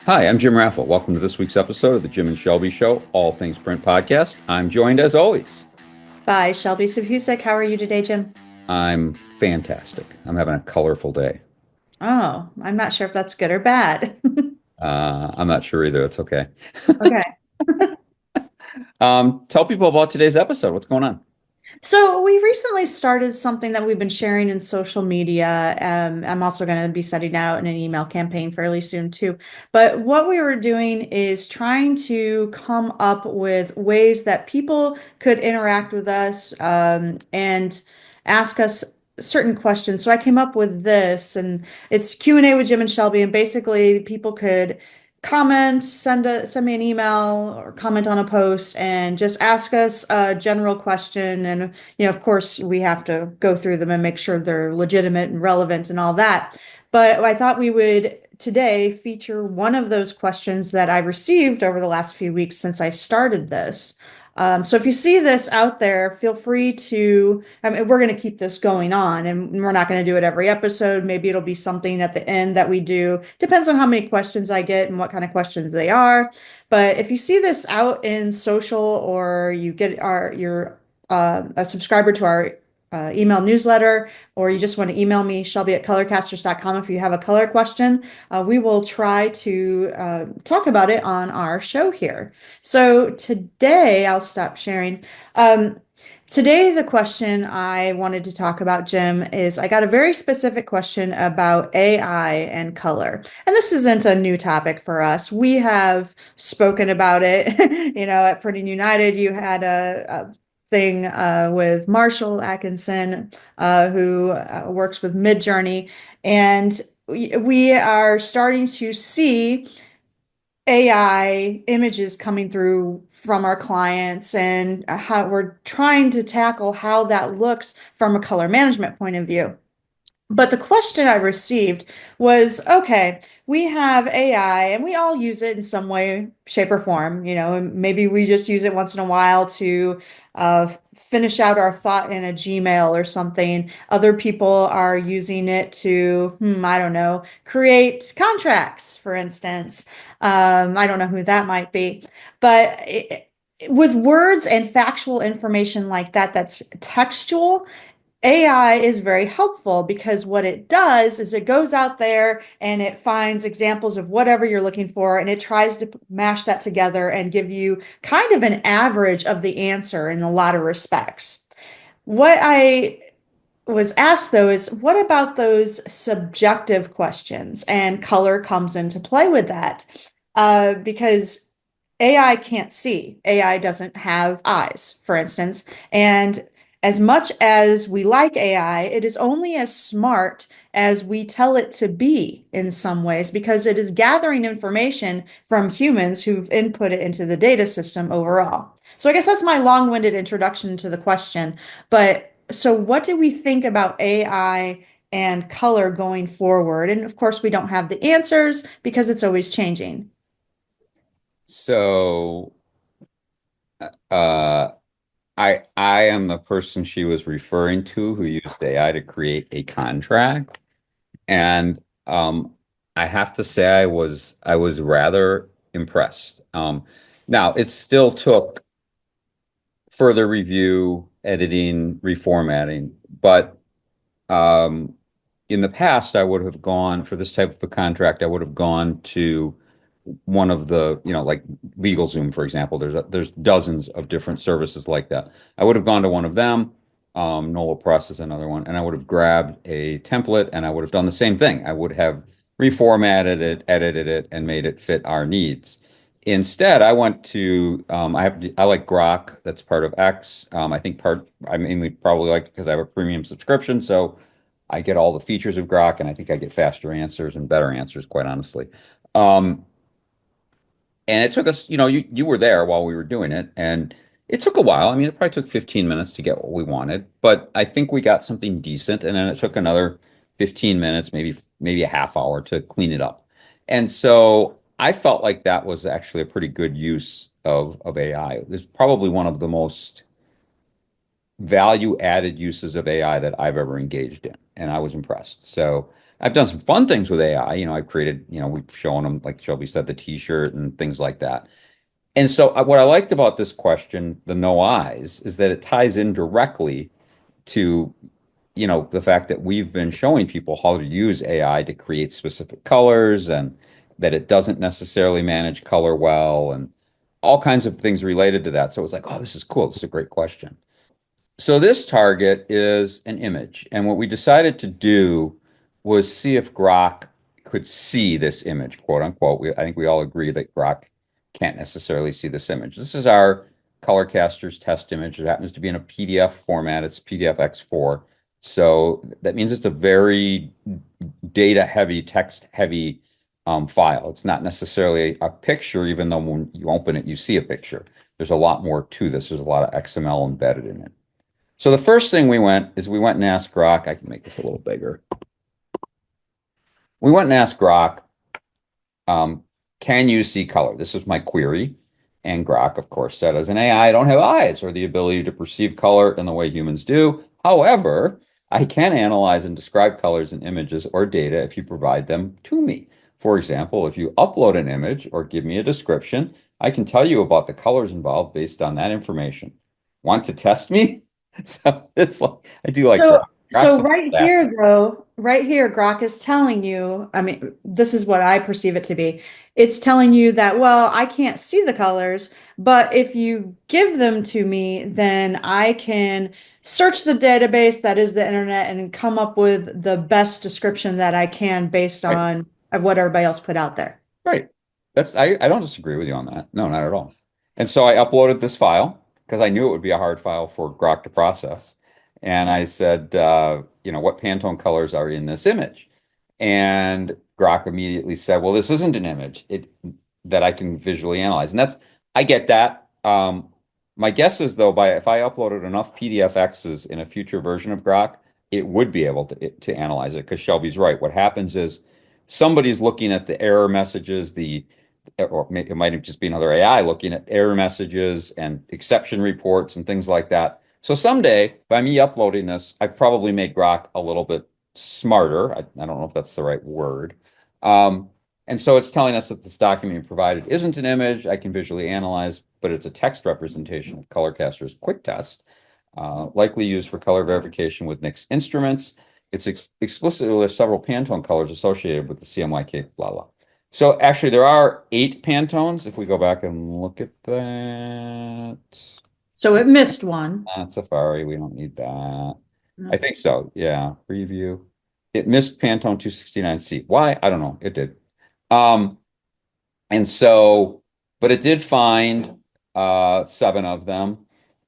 Hi, I'm Jim Raffle. Welcome to this week's episode of the Jim and Shelby Show, All Things Print Podcast. I'm joined as always. By Shelby Subhusek. How are you today, Jim? I'm fantastic. I'm having a colorful day. Oh, I'm not sure if that's good or bad. I'm not sure either. It's okay. Okay. Tell people about today's episode. What's going on? So we recently started something that we've been sharing in social media. I'm also going to be setting out in an email campaign fairly soon too. But what we were doing is trying to come up with ways that people could interact with us and ask us certain questions. So I came up with this, and it's Q&A with Jim and Shelby, and basically people could comment, send me an email or comment on a post and just ask us a general question. And of course, we have to go through them and make sure they're legitimate and relevant and all that. But I thought we would today feature one of those questions that I received over the last few weeks since I started this. So if you see this out there, feel free to, I mean, we're going to keep this going on, and we're not going to do it every episode. Maybe it'll be something at the end that we do. Depends on how many questions I get and what kind of questions they are. But if you see this out in social, or you get you're a subscriber to our email newsletter, or you just want to email me, Shelby at colorcasters.com, if you have a color question, we will try to talk about it on our show here. So today, I'll stop sharing. Um, Today, the question I wanted to talk about, Jim, is I got a very specific question about AI and color. And this isn't a new topic for us. We have spoken about it. At Printing United, you had a thing with Marshall Atkinson, who works with Midjourney. And we are starting to see AI images coming through from our clients, and how we're trying to tackle how that looks from a color management point of view. But the question I received was, okay, we have AI and we all use it in some way, shape, or form. And maybe we just use it once in a while to finish out our thought in a Gmail or something. Other people are using it to, I don't know, create contracts, for instance. I don't know who that might be. But with words and factual information like that, that's textual. AI is very helpful because what it does is it goes out there and it finds examples of whatever you're looking for, and it tries to mash that together and give you kind of an average of the answer in a lot of respects. What I was asked though is, what about those subjective questions? And color comes into play with that, because AI can't see. AI doesn't have eyes, for instance. And as much as we like AI, it is only as smart as we tell it to be in some ways, because it is gathering information from humans who've input it into the data system overall. So I guess that's my long-winded introduction to the question. But so what do we think about AI and color going forward? And of course, we don't have the answers because it's always changing. So, uh, I am the person she was referring to who used AI to create a contract, and I have to say I was rather impressed. Now it still took further review, editing, reformatting. But in the past, I would have gone for this type of a contract. I would have gone to one of the, like LegalZoom, for example. There's dozens of different services like that. I would have gone to one of them. Nola Press is another one, and I would have grabbed a template and I would have done the same thing. I would have reformatted it, edited it, and made it fit our needs. Instead, I went to I like Grok. That's part of X. I mainly probably like it because I have a premium subscription, so I get all the features of Grok, and I think I get faster answers and better answers, quite honestly. Um, and it took us, you were there while we were doing it, and it took a while. I mean, it probably took 15 minutes to get what we wanted, but I think we got something decent, and then it took another 15 minutes, maybe a half hour to clean it up. And so I felt like that was actually a pretty good use of AI. It's probably one of the most value added uses of AI that I've ever engaged in, and I was impressed. So I've done some fun things with AI. I've created, we've shown them, like Shelby said, the t-shirt and things like that. And so what I liked about this question, the no eyes, is that it ties in directly to, the fact that we've been showing people how to use AI to create specific colors and that it doesn't necessarily manage color well and all kinds of things related to that. So it was like, oh, this is cool. This is a great question. So this target is an image. And what we decided to do was see if Grok could see this image, quote unquote. I think we all agree that Grok can't necessarily see this image. This is our Colorcaster's test image. It happens to be in a PDF format. It's PDF X4. So that means it's a very data heavy, text heavy file. It's not necessarily a picture, even though when you open it, you see a picture. There's a lot more to this. There's a lot of XML embedded in it. So the first thing we went and asked Grok. I can make this a little bigger. We went and asked Grok, um, can you see color? This was my query. And Grok, of course, said, as an AI, I don't have eyes or the ability to perceive color in the way humans do. However, I can analyze and describe colors in images or data if you provide them to me. For example, if you upload an image or give me a description, I can tell you about the colors involved based on that information. Want to test me? So it's like I do like So, Grok. Grok's so been right fantastic. here, though, right here, Grok is telling you, I mean, this is what I perceive it to be. It's telling you that, well, I can't see the colors, but if you give them to me, then I can search the database that is the internet and come up with the best description that I can based Right. on what everybody else put out there. Right. I don't disagree with you on that. No, not at all. And so I uploaded this file because I knew it would be a hard file for Grok to process. And I said, what Pantone colors are in this image? And Grok immediately said, well, this isn't an image that I can visually analyze. And I get that. My guess is though, if I uploaded enough PDFXs in a future version of Grok, it would be able to analyze it because Shelby's right. What happens is somebody's looking at the error messages, it might have just been another AI looking at error messages and exception reports and things like that. So someday, by me uploading this, I've probably made Grok a little bit smarter. I don't know if that's the right word. Um, and so it's telling us that this document you provided isn't an image I can visually analyze, but it's a text representation of Colorcaster's quick test, likely used for color verification with NICS instruments. It's explicitly lists several Pantone colors associated with the CMYK, blah, blah. So actually, there are 8 Pantones. If we go back and look at that, So it missed one. Safari, we don't need that. I No. think so. Yeah, preview. It missed Pantone 269C. Why? I don't know. It did. Um, and so, but it did find 7 of them.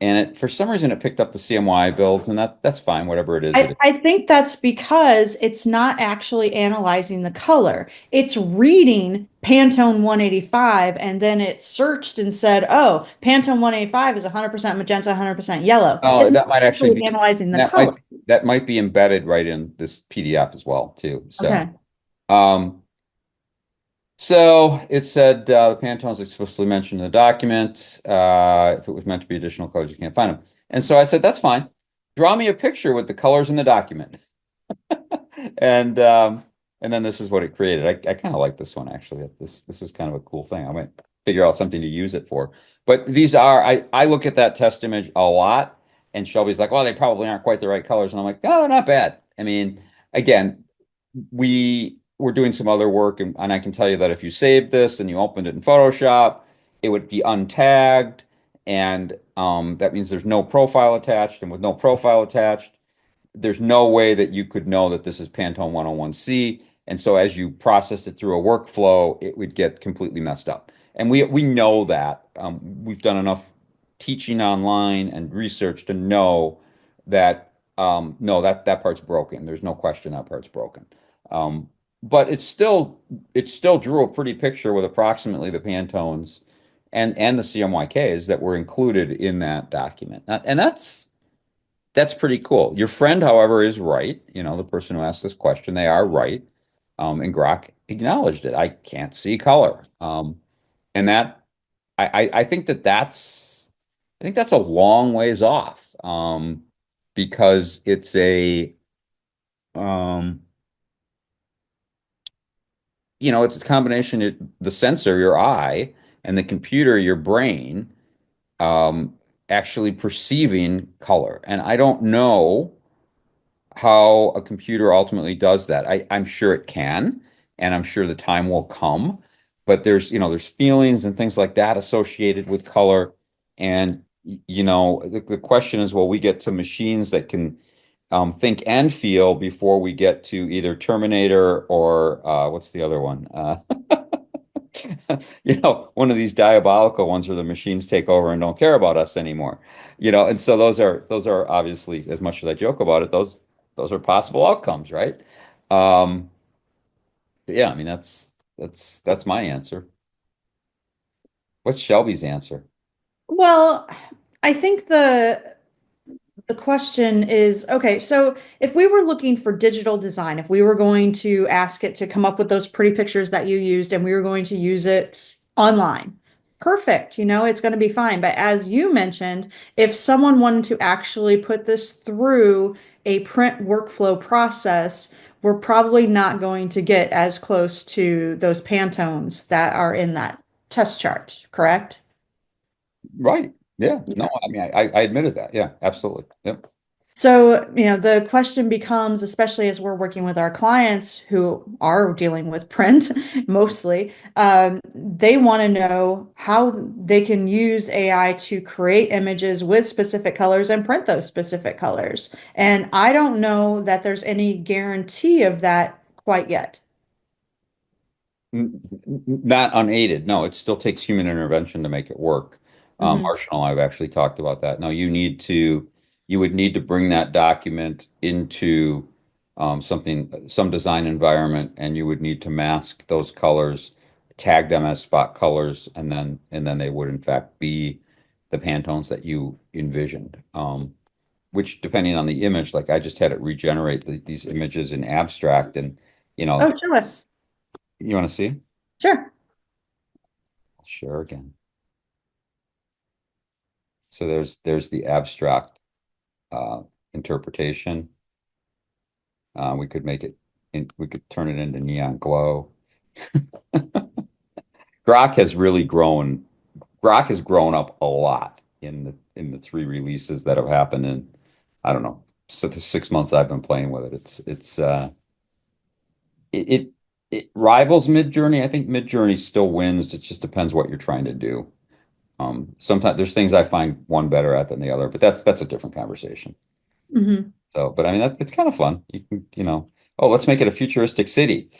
And for some reason it picked up the CMY build, and that's fine, whatever it is, it is. I think that's because it's not actually analyzing the color. It's reading Pantone 185 and then it searched and said, oh, Pantone 185 is 100% magenta, 100% yellow. Oh, It's not that might actually actually be analyzing the that color. might that might be embedded right in this PDF as well, too. So Okay. um so it said the Pantones explicitly mentioned in the document. If it was meant to be additional colors, you can't find them. And so I said, that's fine. Draw me a picture with the colors in the document. And and then this is what it created. I kind of like this one actually. This is kind of a cool thing. I might figure out something to use it for. But I look at that test image a lot, and Shelby's like, well, they probably aren't quite the right colors. And I'm like, no, not bad. I mean, again, we're doing some other work, and I can tell you that if you saved this and you opened it in Photoshop, it would be untagged, and that means there's no profile attached, and with no profile attached, there's no way that you could know that this is Pantone 101C. And so as you processed it through a workflow, it would get completely messed up. And we know that. We've done enough teaching online and research to know that no, that part's broken. There's no question that part's broken. Um, but it still drew a pretty picture with approximately the Pantones and the CMYKs that were included in that document. And that's pretty cool. Your friend, however, is right. The person who asked this question, they are right. And Grok acknowledged it. I can't see color. And that I think that's a long ways off. Because it's a um it's a combination of the sensor, your eye, and the computer, your brain, um, actually perceiving color. And I don't know how a computer ultimately does that. I'm sure it can, and I'm sure the time will come. But there's feelings and things like that associated with color. And, the question is, will we get to machines that can think and feel before we get to either Terminator or what's the other one? One of these diabolical ones where the machines take over and don't care about us anymore. And so those are obviously, as much as I joke about it, those are possible outcomes, right? Um, but yeah, I mean that's my answer. What's Shelby's answer? Well, I think the question is, okay, so if we were looking for digital design, if we were going to ask it to come up with those pretty pictures that you used and we were going to use it online, perfect, it's going to be fine. But as you mentioned, if someone wanted to actually put this through a print workflow process, we're probably not going to get as close to those Pantones that are in that test chart, correct? Right. Yeah. No, I mean I admitted that. Yeah, absolutely. Yep. So, the question becomes, especially as we're working with our clients who are dealing with print mostly, they want to know how they can use AI to create images with specific colors and print those specific colors. And I don't know that there's any guarantee of that quite yet. Not unaided. No, it still takes human intervention to make it work. Hmm. Marshall and I have actually talked about that. Now, you would need to bring that document into some design environment, and you would need to mask those colors, tag them as spot colors, and then they would in fact be the Pantones that you envisioned. Which, depending on the image, like I just had it regenerate these images in abstract, and Oh, show us. you want to see? Sure. I'll share again. So there's the abstract uh, interpretation. We could make it we could turn it into neon glow. Grok has really grown. Grok has grown up a lot in the three releases that have happened in, I don't know, so the 6 months I've been playing with it. It it rivals Midjourney. I think Midjourney still wins. It just depends what you're trying to do. Sometimes there's things I find one better at than the other, but that's a different conversation. Hmm. So, but I mean, it's kind of fun. Oh, let's make it a futuristic city.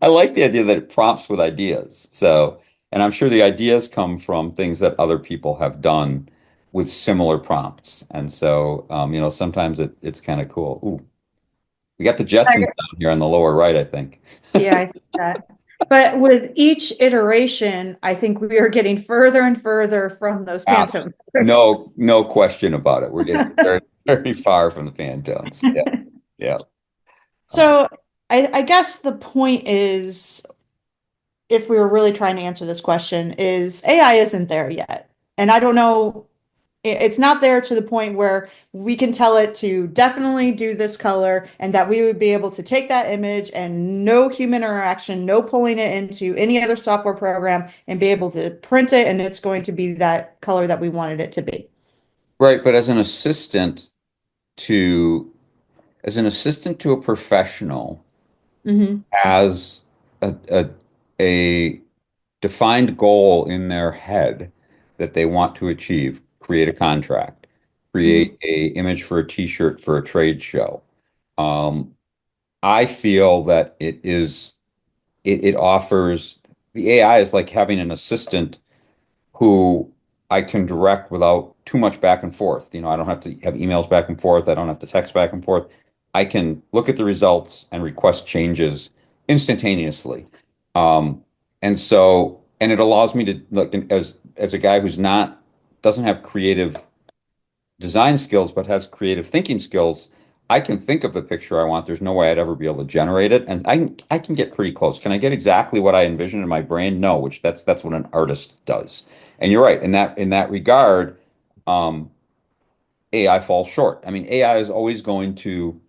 I like the idea that it prompts with ideas. So, and I'm sure the ideas come from things that other people have done with similar prompts. And so, sometimes it's kind of cool. Ooh, we got the Jetsons down here on the lower right, I think. Yeah, I see that. But with each iteration, I think we are getting further and further from those Ah, Pantone colors. no question about it. We're getting very, very far from the Pantones. Yeah, yeah. Uh, So I guess the point is, if we were really trying to answer this question, is AI isn't there yet. And I don't know, it's not there to the point where we can tell it to definitely do this color and that we would be able to take that image and no human interaction, no pulling it into any other software program and be able to print it and it's going to be that color that we wanted it to be. right, but to as an assistant to a professional Hmm. has a defined goal in their head that they want to achieve, create a contract, create Hmm. a image for a t-shirt for a trade show. Um, I feel that it offers the AI is like having an assistant who I can direct without too much back and forth. I don't have to have emails back and forth. I don't have to text back and forth. I can look at the results and request changes instantaneously. Um, and it allows me to look as a guy who's not doesn't have creative design skills, but has creative thinking skills. I can think of the picture I want. There's no way I'd ever be able to generate it, and I can get pretty close. Can I get exactly what I envision in my brain? No, which that's what an artist does. And you're right in that regard. Um, AI falls short. I mean, AI is always going to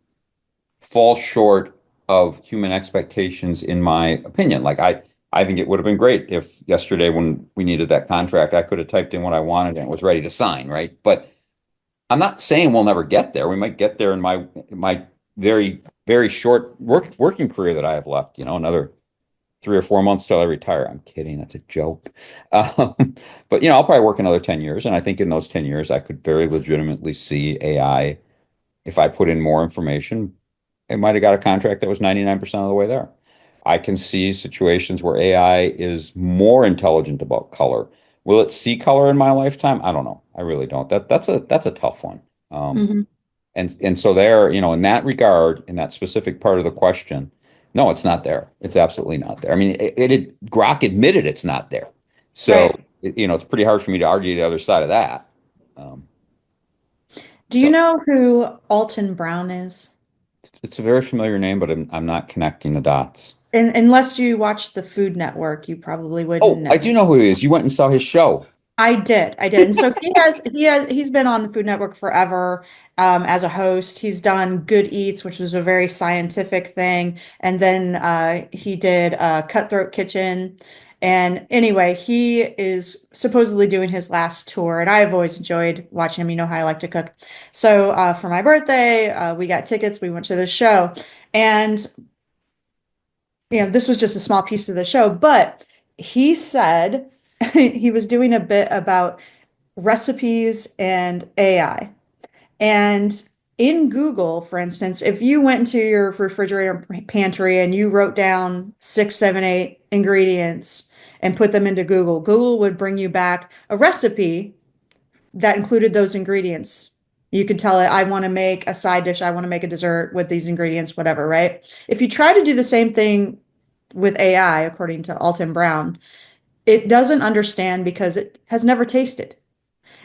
fall short of human expectations, in my opinion. Like I think it would have been great if yesterday when we needed that contract, I could have typed in what I wanted and was ready to sign, right? But I'm not saying we'll never get there. We might get there in my very, very short working career that I have left, another 3 or 4 months till I retire. I'm kidding. That's a joke. But I'll probably work another 10 years. And I think in those 10 years, I could very legitimately see AI. If I put in more information, it might have got a contract that was 99% of the way there. I can see situations where AI is more intelligent about color. Will it see color in my lifetime? I don't know. I really don't. That's a tough one. Um, Hmm. and so there, in that regard, in that specific part of the question, no, it's not there. It's absolutely not there. I mean, Grok admitted it's not there. So, Right. it's pretty hard for me to argue the other side of that. Um, Do you so know who Alton Brown is? it's a very familiar name, but I'm not connecting the dots. Unless you watch the Food Network, you probably wouldn't Oh, I do know. know who he is. You went and saw his show. I did. And so he's been on the Food Network forever, as a host. He's done Good Eats, which was a very scientific thing. And then he did Cutthroat Kitchen. And anyway, he is supposedly doing his last tour, and I've always enjoyed watching him. You know how I like to cook. So for my birthday, we got tickets. We went to the show, and this was just a small piece of the show, but he said he was doing a bit about recipes and AI. And in Google, for instance, if you went into your refrigerator pantry and you wrote down 6, 7, 8 ingredients and put them into Google, Google would bring you back a recipe that included those ingredients. You could tell it, I want to make a side dish, I want to make a dessert with these ingredients, whatever, right? If you try to do the same thing with AI, according to Alton Brown, it doesn't understand because it has never tasted.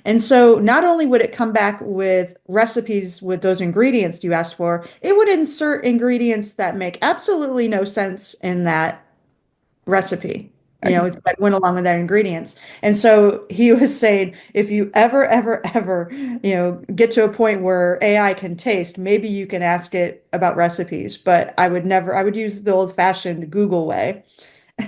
And so not only would it come back with recipes with those ingredients you asked for, it would insert ingredients that make absolutely no sense in that recipe, I can, that went along with that ingredients. And so he was saying, if you ever, get to a point where AI can taste, maybe you can ask it about recipes, but I would use the old fashioned Google way.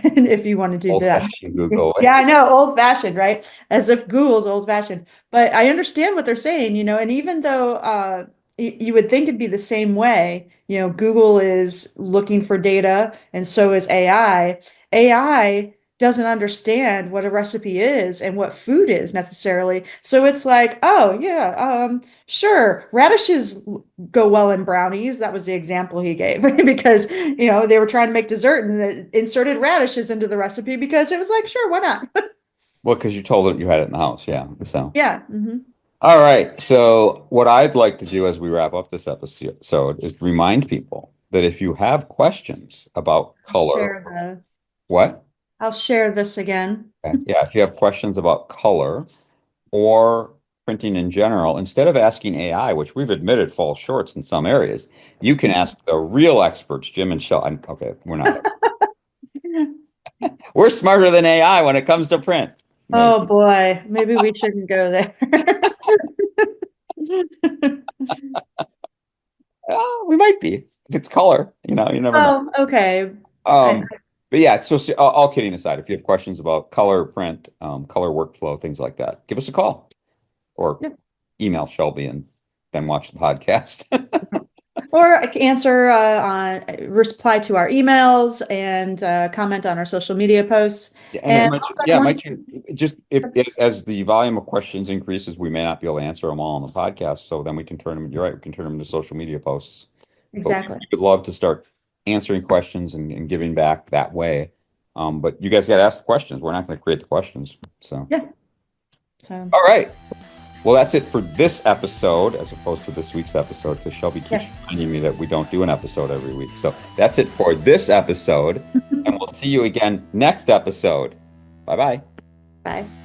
And if you want to do that. old-fashioned Google. Yeah, I know, old fashioned, right? As if Google's old fashioned. But I understand what they're saying, and even though you would think it'd be the same way, Google is looking for data and so is AI. AI doesn't understand what a recipe is and what food is necessarily. So it's like, oh yeah, sure, radishes go well in brownies. That was the example he gave because, they were trying to make dessert and they inserted radishes into the recipe because it was like, sure, why not? Well, because you told it you had it in the house. Yeah. So, Yeah. Hmm. all right. So, what I'd like to do as we wrap up this episode is remind people that if you have questions about I'll color, share the, what? I'll share this again. Okay. Yeah, if you have questions about color or printing in general, instead of asking AI, which we've admitted falls short in some areas, you can ask the real experts, Jim and Shel. Okay, we're not there. We're smarter than AI when it comes to print. Oh Maybe. boy, maybe we shouldn't go there. We might be. If it's color, you never know. Oh, okay. I, Um, but yeah, so all kidding aside, if you have questions about color, print, color workflow, things like that, give us a call or yeah. email Shelby and then watch the podcast. Or I can answer reply to our emails and comment on our social media posts. Yeah, and And also I it want might to, just if as the volume of questions increases, we may not be able to answer them all on the podcast. So then we can turn them, you're right, we can turn them into social media posts. But exactly. we would love to start answering questions and giving back that way. But you guys got to ask the questions. We're not going to create the questions. So, Yeah. So, all right. Well, that's it for this episode, as opposed to this week's episode, because Shelby keeps yes. reminding me that we don't do an episode every week. So that's it for this episode, and we'll see you again next episode. Bye bye. Bye.